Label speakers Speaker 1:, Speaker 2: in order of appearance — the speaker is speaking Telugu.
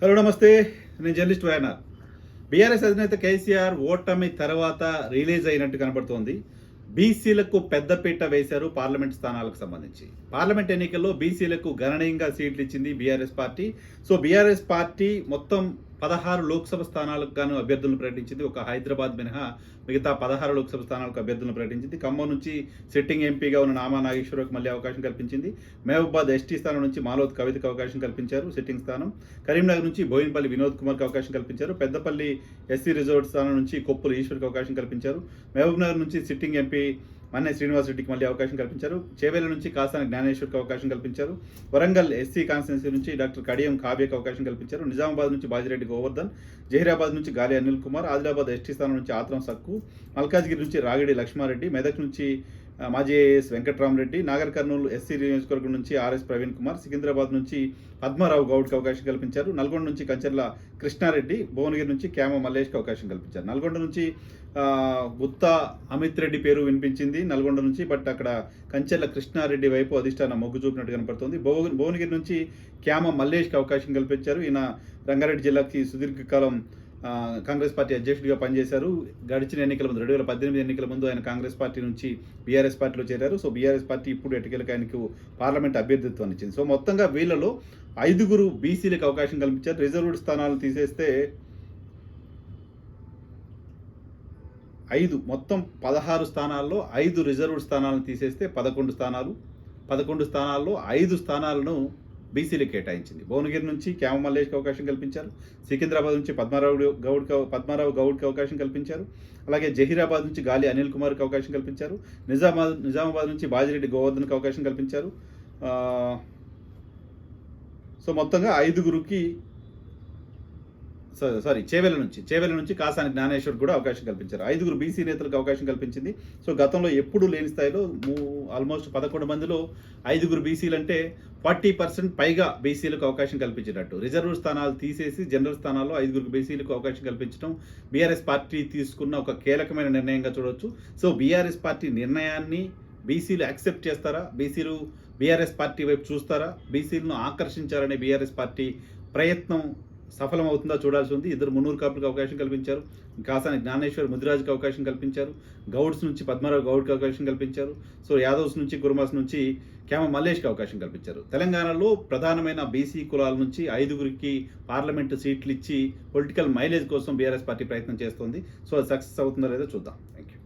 Speaker 1: హలో నమస్తే, నేను జర్నలిస్ట్ వైఎన్ఆర్. బీఆర్ఎస్ అధినేత కేసీఆర్ ఓటమి తర్వాత రిలీజ్ అయినట్టు కనబడుతోంది. బీసీలకు పెద్దపీట వేశారు పార్లమెంట్ స్థానాలకు సంబంధించి. పార్లమెంట్ ఎన్నికల్లో బీసీలకు గణనీయంగా సీట్లు ఇచ్చింది BRS party. So BRS party మొత్తం 16 లోక్సభ స్థానాలకు గాను అభ్యర్థులను ప్రకటించింది. ఒక హైదరాబాద్ మినహా మిగతా 16 లోక్సభ స్థానాలకు అభ్యర్థులను ప్రకటించింది. ఖమ్మం నుంచి సిట్టింగ్ ఎంపీగా ఉన్న నామా నాగేశ్వరరావుకు మళ్ళీ అవకాశం కల్పించింది. మహబూబాద్ ఎస్టీ స్థానం నుంచి మాలోత్ కవితకు అవకాశం కల్పించారు, సిట్టింగ్ స్థానం. కరీంనగర్ నుంచి బోయినపల్లి వినోద్ కుమార్కి అవకాశం కల్పించారు. పెద్దపల్లి ఎస్సీ రిజర్వ్డ్ స్థానం నుంచి కొప్పుల ఈశ్వర్కి అవకాశం కల్పించారు. మహబూబ్నగర్ నుంచి సిట్టింగ్ ఎంపీ మన్నే శ్రీనివాసరెడ్డికి మళ్ళీ అవకాశం కల్పించారు. చేవేల నుంచి కాసాని జ్ఞానేశ్వర్కి అవకాశం కల్పించారు. వరంగల్ ఎస్సీ కాన్స్టిట్యున్సీ నుంచి డాక్టర్ కడియం కావ్యకు అవకాశం కల్పించారు. నిజామాబాద్ నుంచి బాజిరెడ్డి గోవర్ధన్, జహీరాబాద్ నుంచి గాలి అనిల్ కుమార్, ఆదిలాబాద్ ఎస్టీ స్థానం నుంచి ఆత్రం సక్కు, మల్కాజ్గిరి నుంచి రాగిడి లక్ష్మారెడ్డి, మెదక్ నుంచి మాజీ ఏఎస్ వెంకట్రామరెడ్డి, నాగర్ కర్నూలు ఎస్సీ నియోజకవర్గం నుంచి ఆర్ఎస్ ప్రవీణ్ కుమార్, సికింద్రాబాద్ నుంచి పద్మారావు గౌడ్కి అవకాశం కల్పించారు. నల్గొండ నుంచి కంచర్ల కృష్ణారెడ్డి, భువనగిరి నుంచి క్యామ మల్లేష్కి అవకాశం కల్పించారు. నల్గొండ నుంచి గుత్తా అమిత్ రెడ్డి పేరు వినిపించింది నల్గొండ నుంచి, బట్ అక్కడ కంచెర్ల కృష్ణారెడ్డి వైపు అధిష్టానం మొగ్గు చూపినట్టు కనపడుతుంది. భువనగిరి నుంచి క్యామ మల్లేష్కి అవకాశం కల్పించారు. ఈయన రంగారెడ్డి జిల్లాకి సుదీర్ఘకాలం కాంగ్రెస్ పార్టీ అధ్యక్షుడిగా పనిచేశారు. గడిచిన ఎన్నికల ముందు 2018 ఎన్నికల ముందు ఆయన కాంగ్రెస్ పార్టీ నుంచి బీఆర్ఎస్ పార్టీలో చేరారు. సో బీఆర్ఎస్ పార్టీ ఇప్పుడు ఎటుకెళ్ళకి ఆయనకు పార్లమెంట్ అభ్యర్థిత్వాన్ని ఇచ్చింది. సో మొత్తంగా వీళ్ళలో 5 బీసీలకు అవకాశం కల్పించారు. రిజర్వ్డ్ స్థానాలు తీసేస్తే 5 మొత్తం 16 స్థానాల్లో 5 రిజర్వ్డ్ స్థానాలను తీసేస్తే 11 స్థానాలు. 11 స్థానాల్లో 5 స్థానాలను బీసీలకు కేటాయించింది. భువనగిరి నుంచి క్యామ మల్లేష్కి అవకాశం కల్పించారు. సికింద్రాబాద్ నుంచి పద్మారావు గౌడ్కి అవకాశం కల్పించారు. అలాగే జహీరాబాద్ నుంచి గాలి అనిల్ కుమార్కి అవకాశం కల్పించారు. నిజామాబాద్ నుంచి బాజిరెడ్డి గోవర్ధన్కి అవకాశం కల్పించారు. సో మొత్తంగా 5 చేవేల నుంచి కాసాని జ్ఞానేశ్వర్ కూడా అవకాశం కల్పించారు. 5 బీసీ నేతలకు అవకాశం కల్పించింది. సో గతంలో ఎప్పుడూ లేని స్థాయిలో ఆల్మోస్ట్ 11 మందిలో 5 బీసీలు అంటే 40% పైగా బీసీలకు అవకాశం కల్పించినట్టు. రిజర్వ్ స్థానాలు తీసేసి జనరల్ స్థానాల్లో 5 బీసీలకు అవకాశం కల్పించడం బీఆర్ఎస్ పార్టీ తీసుకున్న ఒక కీలకమైన నిర్ణయంగా చూడవచ్చు. సో బీఆర్ఎస్ పార్టీ నిర్ణయాన్ని బీసీలు యాక్సెప్ట్ చేస్తారా? బీసీలు బీఆర్ఎస్ పార్టీ వైపు చూస్తారా? బీసీలను ఆకర్షించాలనే బీఆర్ఎస్ పార్టీ ప్రయత్నం సఫలమవుతుందా చూడాల్సి ఉంది. 2 మున్నూరు కాపులకు అవకాశం కల్పించారు. కాసాని జ్ఞానేశ్వర్ ముదిరాజుకి అవకాశం కల్పించారు. గౌడ్స్ నుంచి పద్మారావు గౌడ్కి అవకాశం కల్పించారు. సో యాదవ్స్ నుంచి కుర్మాస్ నుంచి క్యామ మల్లేష్కి అవకాశం కల్పించారు. తెలంగాణలో ప్రధానమైన బీసీ కులాల నుంచి 5 పార్లమెంటు సీట్లు ఇచ్చి పొలిటికల్ మైలేజ్ కోసం బీఆర్ఎస్ పార్టీ ప్రయత్నం చేస్తోంది. సో అది సక్సెస్ అవుతుందో లేదో చూద్దాం. Thank you.